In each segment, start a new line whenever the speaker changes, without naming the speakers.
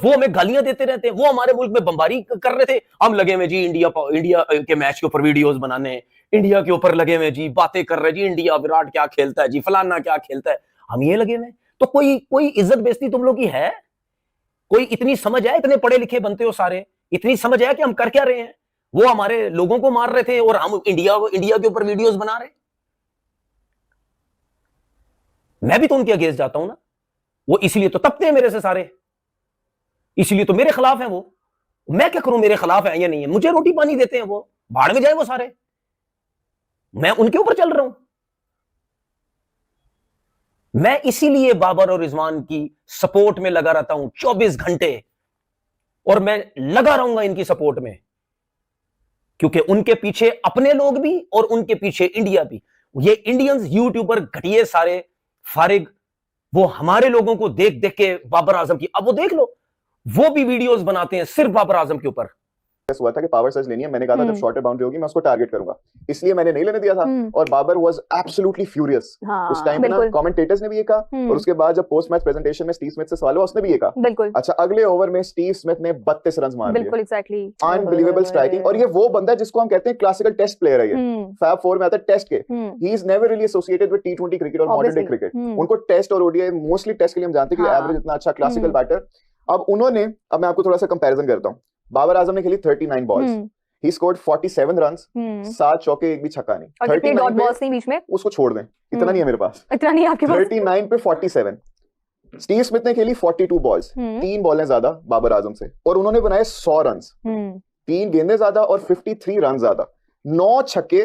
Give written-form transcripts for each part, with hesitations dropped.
वो हमें गालियां देते रहते हैं, वो हमारे मुल्क में बमबारी कर रहे थे, हम लगे हुए जी इंडिया के मैच के ऊपर वीडियोस बनाने, इंडिया के ऊपर लगे हुए जी बातें कर रहे जी, इंडिया विराट क्या खेलता है जी, फलाना क्या खेलता है, हम ये लगे हुए। तो कोई कोई इज्जत बेइज्जती तुम लोग की है? कोई इतनी समझ है? इतने पढ़े लिखे बनते हो सारे, इतनी समझ है कि हम कर क्या रहे हैं? वो हमारे लोगों को मार रहे थे और हम इंडिया के ऊपर वीडियोस बना रहे। मैं भी तो उनके अगेंस्ट जाता हूं ना, वो इसीलिए तो तपते हैं मेरे से सारे, इसलिए तो मेरे खिलाफ है वो। मैं क्या करूं, मेरे खिलाफ है या नहीं है? मुझे रोटी पानी देते हैं वो, भाड़ में जाए वो सारे, मैं उनके ऊपर चल रहा हूं। मैं इसीलिए बाबर और रिजवान की सपोर्ट में लगा रहता हूं 24 घंटे, और मैं लगा रहूंगा इनकी सपोर्ट में, क्योंकि उनके पीछे अपने लोग भी और उनके पीछे इंडिया भी। ये इंडियंस यूट्यूबर घटिए सारे फारिग, वो हमारे लोगों को देख देख के बाबर आजम की, अब वो देख लो, वो भी वीडियोस बनाते हैं सिर्फ बाबर आजम के ऊपर।
हुआ था कि पावर सर्च लेनी है, मैंने कहा था जब शॉर्टर बाउंड्री होगी मैं उसको टारगेट करूंगा, इसलिए मैंने नहीं लेने दिया था। और बाबर वाज एब्सोल्युटली फ्यूरियस उस टाइम पे ना, कमेंटेटर्स ने भी ये कहा, और उसके बाद जब पोस्ट मैच प्रेजेंटेशन में स्टीव स्मिथ से सवाल हुआ उसने भी ये कहा। अच्छा, अगले ओवर में स्टीव स्मिथ ने 32 रन मार दिए, अनबिलीवेबल स्ट्राइकिंग। और ये वो बंदा है जिसको हम कहते हैं क्लासिकल टेस्ट प्लेयर है, ये फैब फोर में आता है टेस्ट के। He is never really associated with T20 cricket और मॉडर्न डे क्रिकेट। उनको टेस्ट और ओडीआई, मोस्टली टेस्ट के लिए हम जानते हैं कि एवरेज इतना अच्छा क्लासिकल बैटर। अब मैं आपको थोड़ा सा कंपैरिजन करता हूं। बाबर आजम ने खेली 39 बॉल्स, he scored 47 runs, 7 चौके, एक भी छक्का नहीं।
और 39 डॉट बॉल्स नहीं बीच में,
उसको छोड़ दें, इतना नहीं है मेरे पास,
इतना नहीं आपके पास।
39 पे 47। स्टीव स्मिथ ने खेली 42 बॉल्स, 3 बॉलें ज्यादा बाबर आजम से, और उन्होंने बनाए 100 रन्स, 3 गेंदें ज्यादा और 53 रन ज्यादा, 9 छक्के,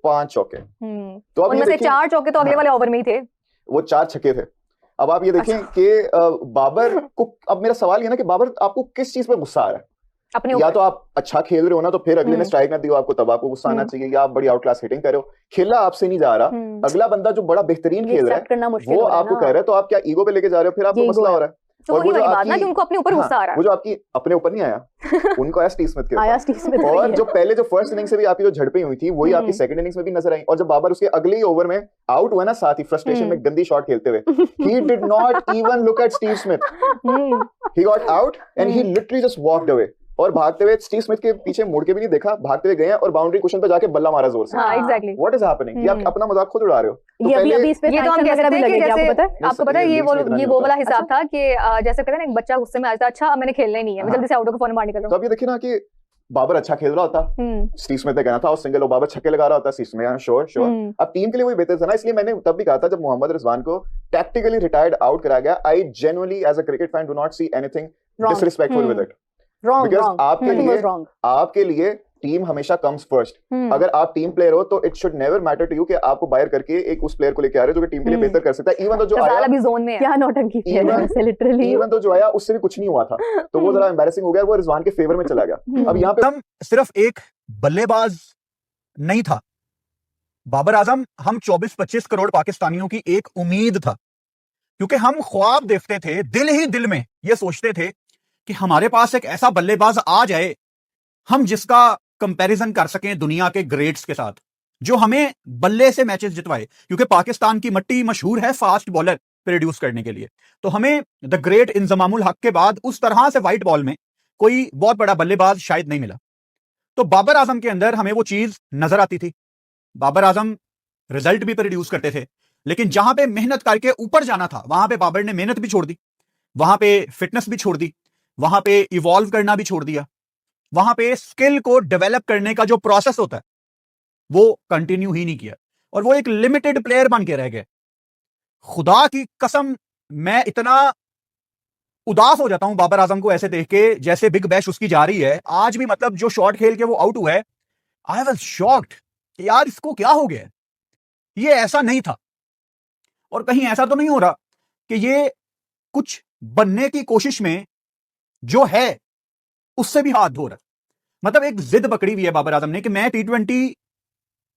5 चौके।
तो अब उनमें से 4 चौके तो अगले वाले ओवर में ही थे,
वो 4 छक्के थे। अब आप ये देखें कि बाबर को, अब मेरा सवाल ये ना कि बाबर आपको किस चीज पे गुस्सा आ रहा है? या तो आप अच्छा खेल रहे हो ना, तो फिर अगले ने स्ट्राइक ना दियो आपको, तब आपको गुस्सा आना चाहिए, या आप बड़ी आउट क्लास हिटिंग कर रहे हो, खेला आपसे नहीं जा रहा, अगला बंदा जो बड़ा बेहतरीन खेल रहा है वो आपको कह रहा है, तो आप क्या ईगो पे लेके जा रहे हो, फिर आपको मसला हो रहा है।
तो वही वाली बात ना कि उनको अपने ऊपर गुस्सा आ रहा है।
वो जो आपकी अपने ऊपर नहीं आया, उनको आया स्टीव स्मिथ के ऊपर। और जो पहले जो फर्स्ट इनिंग से भी आपकी जो झड़पें हुई थी, वही आपकी सेकंड इनिंग्स में भी नजर आई। और जब बाबर उसके अगले ही ओवर में आउट हुआ ना, साथ ही फ्रस्ट्रेशन में गंदी शॉट खेलते हुए, he did not even look at Steve Smith. He got out and he literally just walked away. और भागते हुए स्टीव स्मिथ के पीछे मुड़ के भी नहीं देखा, भागते हुए गए और बाउंड्री कुशन पे जाके बल्ला मारा जोर से।
एग्जैक्टली।
What is happening? ये आप अपना मजाक खुद उड़ा रहे हो।
तो ये तो हम कह सकते हैं कि जैसे आपको पता है ये वो वाला हिसाब था कि जैसे कहते हैं ना, एक बच्चा गुस्से में आ जाता है, अच्छा अब मैंने खेलना ही नहीं है, मैं जल्दी से आउट होकर फोन बाहर निकल रहा हूं।
तो अब ये देखिए ना कि बाबर अच्छा खेल रहा होता, स्टीव स्मिथ ने कहना था और सिंगल, और बाबर छक्के लगा रहा होता, स्टीव स्मिथ श्योर। अब टीम के लिए वही बेहतर था ना, इसलिए मैंने तब भी कहा था जब मोहम्मद रिजवान को टैक्टिकली रिटायर्ड आउट कराया गया, I genuinely as a cricket fan do not see anything disrespectful with it. आपके लिए टीम हमेशा कम्स फर्स्ट। अगर आप टीम प्लेयर हो तो it should never matter to you कि आपको बायर करके एक उस प्लेयर को लेके आ रहे हो जो कि टीम के लिए बेहतर कर सकता है। इवन तो जो आया
अभी जोन में क्या नौटंकी की है लिटरली,
इवन तो जो आया उससे भी कुछ नहीं हुआ था, तो वो जरा एम्बैरेसिंग हो गया, वो रिजवान के फेवर में चला गया। अब यहाँ पे
हम सिर्फ एक बल्लेबाज नहीं था बाबर आजम, हम 24-25 करोड़ पाकिस्तानियों की एक उम्मीद था, क्योंकि हम ख्वाब देखते थे, दिल ही दिल में ये सोचते थे कि हमारे पास एक ऐसा बल्लेबाज आ जाए हम जिसका कंपैरिजन कर सकें दुनिया के ग्रेट्स के साथ, जो हमें बल्ले से मैचेस जितवाए, क्योंकि पाकिस्तान की मट्टी मशहूर है फास्ट बॉलर प्रोड्यूस करने के लिए। तो हमें द ग्रेट इंजमामुल हक के बाद उस तरह से व्हाइट बॉल में कोई बहुत बड़ा बल्लेबाज शायद नहीं मिला। तो बाबर आजम के अंदर हमें वो चीज नजर आती थी। बाबर आजम रिजल्ट भी प्रोड्यूस करते थे, लेकिन जहां पे मेहनत करके ऊपर जाना था वहां पे बाबर ने मेहनत भी छोड़ दी, वहां पे फिटनेस भी छोड़ दी, वहां पे इवॉल्व करना भी छोड़ दिया, वहां पे स्किल को डेवलप करने का जो प्रोसेस होता है वो कंटिन्यू ही नहीं किया, और वो एक लिमिटेड प्लेयर बन के रह गए। खुदा की कसम, मैं इतना उदास हो जाता हूं बाबर आजम को ऐसे देख के, जैसे बिग बैश उसकी जा रही है। आज भी मतलब जो शॉट खेल के वो आउट हुआ है, आई वाज शॉक्ड कि यार इसको क्या हो गया, ये ऐसा नहीं था। और कहीं ऐसा तो नहीं हो रहा कि ये कुछ बनने की कोशिश में जो है उससे भी हाथ धो रहा है। मतलब एक जिद पकड़ी हुई है बाबर आजम ने कि मैं टी20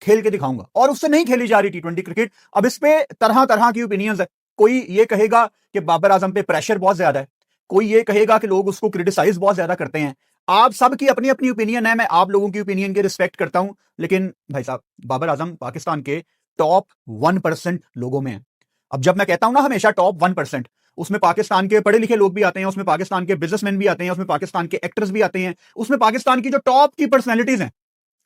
खेल के दिखाऊंगा, और उससे नहीं खेली जा रही टी20 क्रिकेट। अब इस पे तरह तरह की ओपिनियंस है। कोई ये कहेगा कि बाबर आजम पे प्रेशर बहुत ज्यादा है, कोई ये कहेगा कि लोग उसको क्रिटिसाइज बहुत ज्यादा करते हैं। आप सबकी अपनी अपनी ओपिनियन है, मैं आप लोगों की ओपिनियन की रिस्पेक्ट करता हूं, लेकिन भाई साहब बाबर आजम पाकिस्तान के टॉप 1% लोगों में है। अब जब मैं कहता हूं ना हमेशा टॉप 1%, उसमें पाकिस्तान के पढ़े लिखे लोग भी आते हैं, उसमें पाकिस्तान के बिजनेसमैन भी आते हैं, उसमें पाकिस्तान के एक्टर्स भी आते हैं, उसमें पाकिस्तान की जो टॉप की पर्सनैलिटीज हैं,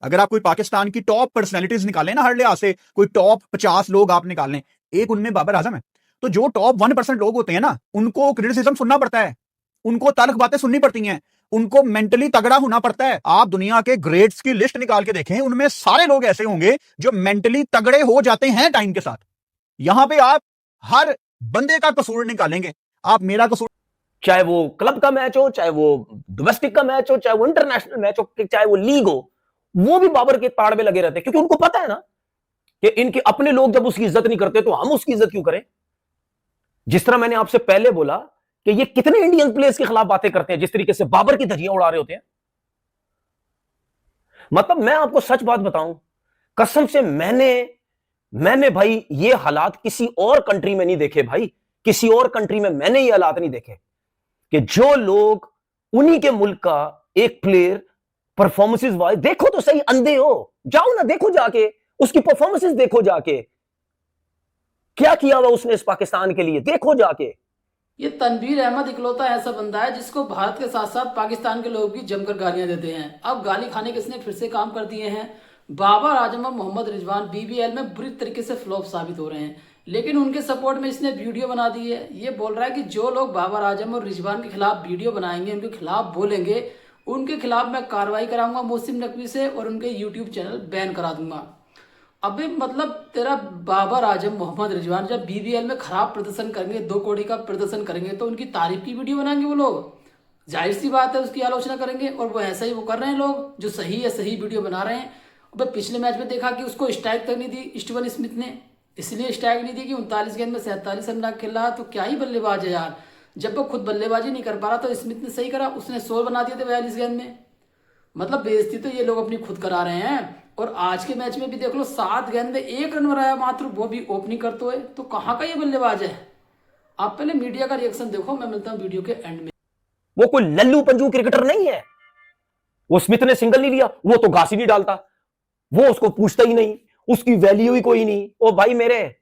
अगर आप कोई पाकिस्तान की टॉप पर्सनैलिटीज निकालें ना, हर लिहाज से कोई टॉप 50 लोग आप निकालें, एक उनमें बाबर आजम है। तो जो टॉप 1% लोग होते हैं ना, उनको क्रिटिसिज्म सुनना पड़ता है, उनको तल्ख बातें सुननी पड़ती हैं, उनको मेंटली तगड़ा होना पड़ता है। आप दुनिया के ग्रेट्स की लिस्ट निकाल के देखें, उनमें सारे लोग ऐसे होंगे जो मेंटली तगड़े हो जाते हैं टाइम के साथ। यहां पे आप हर बंदे का कसूर निकालेंगे, आप मेरा कसूर,
चाहे वो क्लब का मैच हो, चाहे वो डोमेस्टिक का मैच हो, चाहे वो इंटरनेशनल मैच हो, चाहे वो लीग हो, वो भी बाबर के ताड़ में लगे रहते हैं, क्योंकि उनको पता है ना कि इनके अपने लोग जब उसकी इज्जत नहीं करते तो हम उसकी इज्जत क्यों करें। जिस तरह मैंने आपसे पहले बोला कि ये कितने इंडियन प्लेयर्स के खिलाफ बातें करते हैं, जिस तरीके से बाबर की धज्जियां उड़ा रहे होते हैं। मतलब मैं आपको सच बात बताऊं, कसम से मैंने भाई ये हालात किसी और कंट्री में नहीं देखे भाई, किसी और कंट्री में मैंने ये हालात नहीं देखे कि जो लोग उन्हीं के मुल्क का एक प्लेयर परफॉर्मेंसेस वाइज, देखो तो सही, अंधे हो, जाओ ना देखो जाके, उसकी परफॉर्मेंसेस देखो जाके, क्या किया हुआ उसने इस पाकिस्तान के लिए, देखो जाके।
ये तनवीर अहमद इकलौता ऐसा बंदा है जिसको भारत के साथ साथ पाकिस्तान के लोग भी जमकर गालियां देते हैं। अब गाली खाने के इसने फिर से काम कर दिए हैं। बाबर आजम और मोहम्मद रिजवान बीबीएल में बुरी तरीके से फ्लॉप साबित हो रहे हैं, लेकिन उनके सपोर्ट में इसने वीडियो बना दी है। ये बोल रहा है कि जो लोग बाबर आजम और रिजवान के खिलाफ वीडियो बनाएंगे, उनके खिलाफ बोलेंगे, उनके खिलाफ मैं कार्रवाई कराऊंगा मोहसिन नकवी से और उनके यूट्यूब चैनल बैन करा दूंगा। अबे मतलब तेरा बाबर आजम मोहम्मद रिजवान जब बीबीएल में खराब प्रदर्शन करेंगे, 2 कौड़ी का प्रदर्शन करेंगे, तो उनकी तारीफ की वीडियो बनाएंगे वो लोग, जाहिर सी बात है उसकी आलोचना करेंगे। और वो ऐसा ही वो कर रहे हैं, लोग जो सही है सही वीडियो बना रहे हैं। अब पिछले मैच में देखा कि उसको स्ट्राइक तक नहीं दी स्टीवन स्मिथ ने, इसलिए स्ट्राइक नहीं दी कि 39 गेंद में 47 रन खेल रहा, तो क्या ही बल्लेबाज है यार। जब वो खुद बल्लेबाजी नहीं कर पा रहा तो स्मिथ ने सही करा, उसने 100 बना दिए थे 42 गेंद में। मतलब बेइज्जती तो ये लोग अपनी खुद करा रहे हैं। और आज के मैच में भी देख लो, 7 गेंद में 1 रन बनाया मात्र, वो भी ओपनिंग करते हुए, तो कहाँ का ये बल्लेबाज है। आप पहले मीडिया का रिएक्शन देखो, मैं मिलता हूँ वीडियो के एंड में।
वो कोई लल्लू पंजू क्रिकेटर नहीं है, वो स्मिथ ने सिंगल नहीं लिया, वो तो घास ही नहीं डालता, वो उसको पूछता ही नहीं, उसकी वैल्यू ही कोई नहीं। ओ भाई मेरे,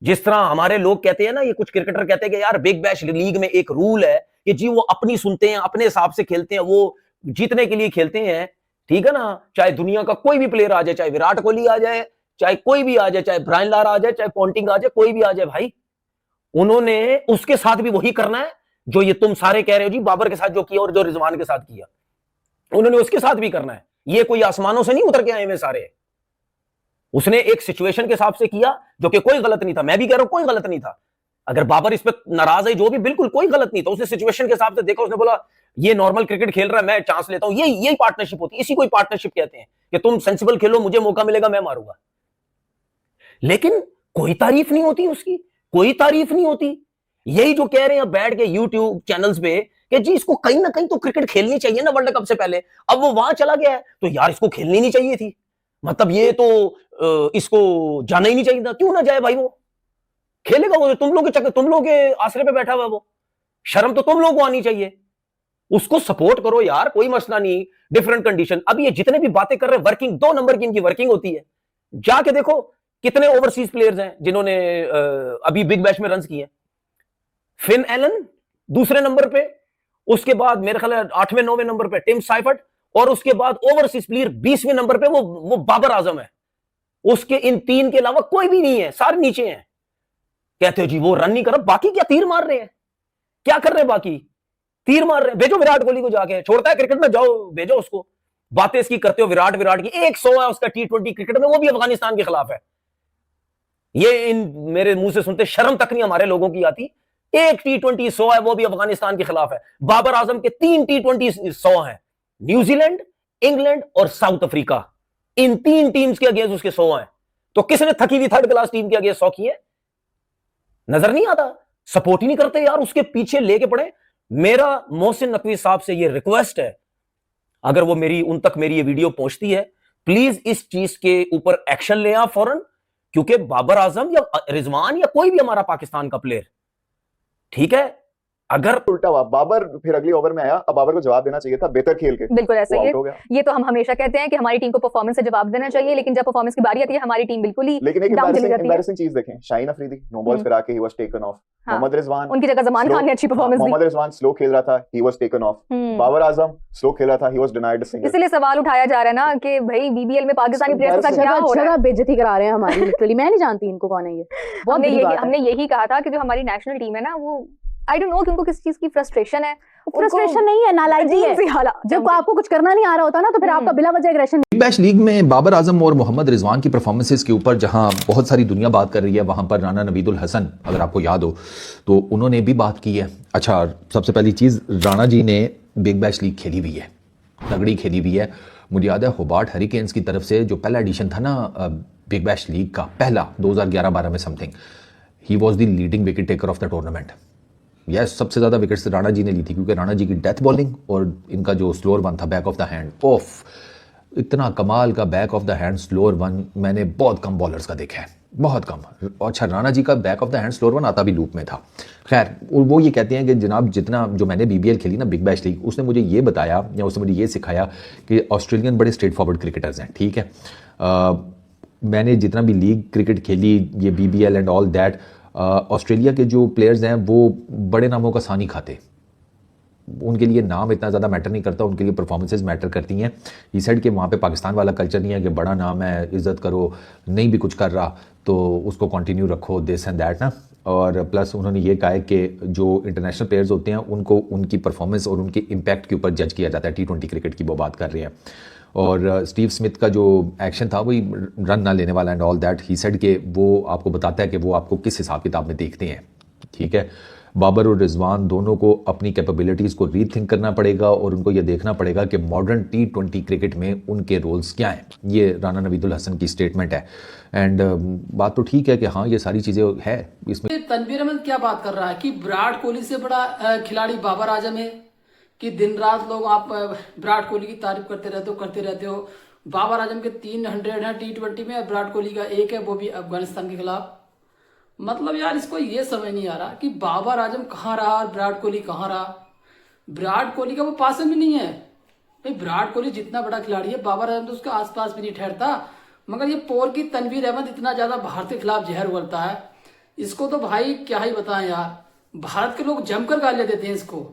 जिस तरह हमारे लोग कहते हैं ना, ये कुछ क्रिकेटर कहते हैं कि यार बिग बैश लीग में एक रूल है कि जी वो अपनी सुनते हैं, अपने हिसाब से खेलते हैं, वो जीतने के लिए खेलते हैं, ठीक है ना। चाहे दुनिया का कोई भी प्लेयर आ जाए, चाहे विराट कोहली आ जाए, चाहे कोई भी आ जाए, चाहे ब्रायन लारा आ जाए, चाहे पॉन्टिंग आ जाए, कोई भी आ जाए भाई, उन्होंने उसके साथ भी वही करना है जो ये तुम सारे कह रहे हो जी, बाबर के साथ जो किया और जो रिजवान के साथ किया, उन्होंने उसके साथ भी करना है। ये कोई आसमानों से नहीं उतर के आए हुए सारे, उसने एक सिचुएशन के हिसाब से किया जो कि कोई गलत नहीं था। मैं भी कह रहा हूं कोई गलत नहीं था, अगर बाबर इस पे नाराज है जो भी, बिल्कुल कोई गलत नहीं था। उसने सिचुएशन के हिसाब से देखा, उसने बोला ये नॉर्मल क्रिकेट खेल रहा है, मैं चांस लेता हूं। यही पार्टनरशिप होती है, इसी को पार्टनरशिप कहते हैं कि तुम सेंसिबल खेलो, मुझे मौका मिलेगा, मैं मारूंगा। लेकिन कोई तारीफ नहीं होती उसकी, कोई तारीफ नहीं होती। यही जो कह रहे हैं बैठ के यूट्यूब चैनल्स पे कि जी इसको कहीं ना कहीं तो क्रिकेट खेलनी चाहिए ना वर्ल्ड कप से पहले, अब वो वहां चला गया है तो यार इसको खेलनी नहीं चाहिए थी, मतलब ये तो इसको जाना ही नहीं चाहिए था। क्यों ना जाए भाई, वो खेलेगा, वो तुम लोग के चक्कर, तुम लोग के आसरे पे बैठा हुआ, वो शर्म तो तुम लोग को आनी चाहिए। उसको सपोर्ट करो यार, कोई मसला नहीं, डिफरेंट कंडीशन। अब ये जितने भी बातें कर रहे हैं, वर्किंग 2 नंबर की इनकी वर्किंग होती है। जाके देखो कितने ओवरसीज प्लेयर्स हैं जिन्होंने अभी बिग बैश में रन किए हैं। फिन एलन दूसरे नंबर पे, उसके बाद मेरे ख्याल 8वें 9वें नंबर पे टिम साइफर्ट, और उसके बाद ओवरसीज प्लेयर 20वें नंबर पे वो बाबर आजम है। उसके इन 3 के अलावा कोई भी नहीं है, सारे नीचे हैं। कहते हो जी वो रन नहीं कर रहा, बाकी क्या तीर मार रहे हैं, क्या कर रहे हैं बाकी, तीर मार रहे हैं। भेजो विराट कोहली को, जाके छोड़ता है क्रिकेट में, जाओ भेजो उसको। बातें इसकी करते हो विराट की, 100 है उसका T20 क्रिकेट में, वो भी अफगानिस्तान के खिलाफ है। ये इन मेरे मुंह से सुनते शर्म तक नहीं हमारे लोगों की आती। एक T20 100 है, वो भी अफगानिस्तान के खिलाफ है। बाबर आजम के 3 T20 100 है, न्यूजीलैंड, इंग्लैंड और साउथ अफ्रीका, इन 3 टीम्स के अगेंस्ट उसके 100 है। तो किसने थकी हुई 3rd क्लास टीम के अगेंस्ट 100 किए? नजर नहीं आता, सपोर्ट ही नहीं करते यार, उसके पीछे लेके पड़े। मेरा मोहसिन नकवी साहब से ये रिक्वेस्ट है, अगर वो उन तक मेरी ये वीडियो पहुंचती है, प्लीज इस चीज के ऊपर एक्शन ले आप फौरन, क्योंकि बाबर आजम या रिजवान या कोई भी हमारा पाकिस्तान का प्लेयर, ठीक है, अगर
उल्टा हुआ, बाबर फिर अगली ओवर में आया, अब बाबर को जवाब देना चाहिए था बेहतर खेल के,
बिल्कुल ऐसा
वो
ही
आउट हो
है।
गया।
ये तो हम हमेशा कहते हैं कि हमारी टीम को परफॉर्मेंस से जवाब देना चाहिए, लेकिन जब परफॉर्मेंस की बारी आती है हमारी टीम बिल्कुल ही
लेकिन एक
डाउन चली जाती है।
एम्बैरेसिंग चीज देखें, शाहीन अफरीदी नो बॉल्स फिर आके he was taken off. Mohammad Rizwan,
उनकी जगह जमान खान ने अच्छी परफॉर्मेंस दी।
मोहम्मद रिजवान स्लो खेल रहा था, he was taken off. Babar Azam slow खेल रहा था, he was denied a single.
इसलिए सवाल उठाया जा रहा है ना कि भाई बीबीएल में पाकिस्तानी प्लेयर्स के साथ क्या हो रहा है,
बेइज्जती करा रहे हैं हमारी। लिटरली मैं नहीं जानती इनको कौन है ये।
हमने यही कहा था कि जो हमारी नेशनल टीम है ना, वो आई डोंट नो कि उनको किस चीज की फ्रस्ट्रेशन है।
फ्रस्ट्रेशन नहीं है, नालायकी है। जब आपको कुछ करना नहीं आ रहा होता ना, तो फिर आपका बिला वजह एग्रेशन।
बिग बैश लीग में बाबर आजम और मोहम्मद रिजवान की परफॉर्मेंसेस के ऊपर जहां बहुत सारी दुनिया बात कर रही है, वहां पर राना नवीदुल हसन, अगर आपको याद हो तो उन्होंने भी बात की है। अच्छा, सबसे पहली चीज़, राणा जी ने बिग बैश लीग खेली हुई है, तगड़ी खेली हुई है। मुझे याद है होबार्ट हरिकेन्स की तरफ से जो पहला एडिशन था ना बिग बैश लीग का, पहला 2011-12 में something, he was the leading wicket taker of the tournament. Yes, सबसे ज़्यादा विकेट्स राणा जी ने ली थी, क्योंकि राणा जी की डेथ बॉलिंग और इनका जो स्लोअर वन था बैक ऑफ द हैंड, ओफ, इतना कमाल का back of the hand slower one मैंने बहुत कम बॉलर्स का देखा है, बहुत कम। अच्छा, राणा जी का back of the hand slower one आता भी लूप में था। खैर, वो ये कहते हैं कि जनाब जितना जो मैंने बीबीएल खेली ना बिग बैश लीग, उसने मुझे ये बताया या उसने मुझे ये सिखाया कि ऑस्ट्रेलियन बड़े स्ट्रेट फॉरवर्ड क्रिकेटर्स हैं, ठीक है। मैंने जितना भी लीग क्रिकेट खेली, ये BBL and all that, Australia के जो प्लेयर्स हैं वो बड़े नामों का सानी खाते, उनके लिए नाम इतना ज़्यादा मैटर नहीं करता, उनके लिए परफॉर्मेंसेज मैटर करती हैं। ये साइड के वहाँ पे पाकिस्तान वाला कल्चर नहीं है कि बड़ा नाम है, इज़्ज़त करो, नहीं भी कुछ कर रहा तो उसको कंटिन्यू रखो, दिस एंड दैट ना। और प्लस उन्होंने ये कहा है कि जो इंटरनेशनल प्लेयर्स होते हैं उनको उनकी परफॉर्मेंस और उनके इम्पैक्ट के ऊपर जज किया जाता है। T20 क्रिकेट की वो बात कर रहे हैं। और स्टीव स्मिथ का जो एक्शन था वही रन ना लेने वाला and all that, he said के वो आपको बताता है कि वो आपको किस हिसाब किताब में देखते हैं, ठीक है। बाबर और रिजवान दोनों को अपनी कैपेबिलिटीज़ को रीथिंक करना पड़ेगा और उनको ये देखना पड़ेगा कि मॉडर्न T20 क्रिकेट में उनके रोल्स क्या हैं। ये राना नवीदुल हसन की स्टेटमेंट है। एंड बात तो ठीक है कि हाँ ये सारी चीज़ें है इसमें।
तनवीर अहमद क्या बात कर रहा है कि विराट कोहली से बड़ा खिलाड़ी बाबर आजम है, कि दिन रात लोग आप विराट कोहली की तारीफ करते रहते हो। बाबर आजम के 300 हैं T20 में, विराट कोहली का 1 है, वो भी अफगानिस्तान के खिलाफ। मतलब यार इसको ये समझ नहीं आ रहा कि बाबर आजम कहाँ रहा और विराट कोहली कहाँ रहा। विराट कोहली का वो पास में नहीं है भाई, विराट कोहली जितना बड़ा खिलाड़ी है, बाबर आजम तो उसके आसपास भी नहीं ठहरता। मगर ये पोर की तनवीर अहमद इतना ज्यादा भारत के खिलाफ जहर उगलता है, इसको तो भाई क्या ही बताएं यार। भारत के लोग जमकर गालियां देते हैं इसको।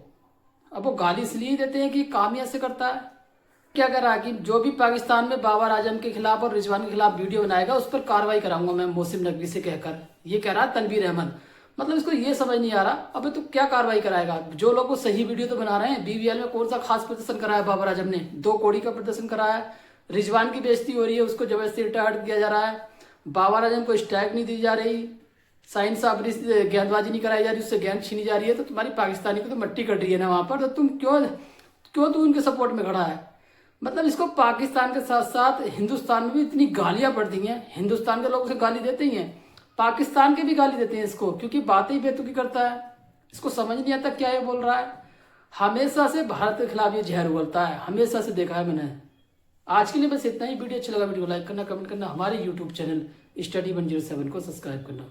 अब वो गाली इसलिए देते हैं कि काम ऐसे करता है। क्या कर रहा है कि जो भी पाकिस्तान में बाबर आजम के खिलाफ और रिजवान के खिलाफ वीडियो बनाएगा उस पर कार्रवाई कराऊंगा मैं मोहसिन नकवी से कहकर, ये कह रहा है तनवीर अहमद। मतलब इसको ये समझ नहीं आ रहा अबे तो क्या कार्रवाई कराएगा। जो लोग वो सही वीडियो तो बना रहे हैं। बीबीएल में कौन सा खास प्रदर्शन कराया बाबर आजम ने? 2 कौड़ी का प्रदर्शन कराया। रिजवान की बेइज्जती हो रही है, उसको जबरदस्ती रिटायर्ड किया जा रहा है। बाबर आजम को स्ट्राइक नहीं दी जा रही, साइन साबरी गेंदबाजी नहीं कराई जा रही, उससे गेंद छीनी जा रही है। तो तुम्हारी पाकिस्तानी को तो मट्टी कट रही है ना वहां पर, तो तुम क्यों तू उनके सपोर्ट में खड़ा है। मतलब इसको पाकिस्तान के साथ साथ हिंदुस्तान में भी इतनी गालियां पड़ती हैं। हिंदुस्तान के लोग उसे गाली देते ही हैं, पाकिस्तान के भी गाली देते हैं इसको, क्योंकि बातें ही बेतुकी करता है। इसको समझ नहीं आता क्या ये बोल रहा है। हमेशा से भारत के खिलाफ ये जहर उगलता है, हमेशा से देखा है मैंने। आज के लिए बस इतना ही। वीडियो अच्छा लगा वीडियो को लाइक करना, कमेंट करना, हमारे यूट्यूब चैनल Study 107 को सब्सक्राइब करना।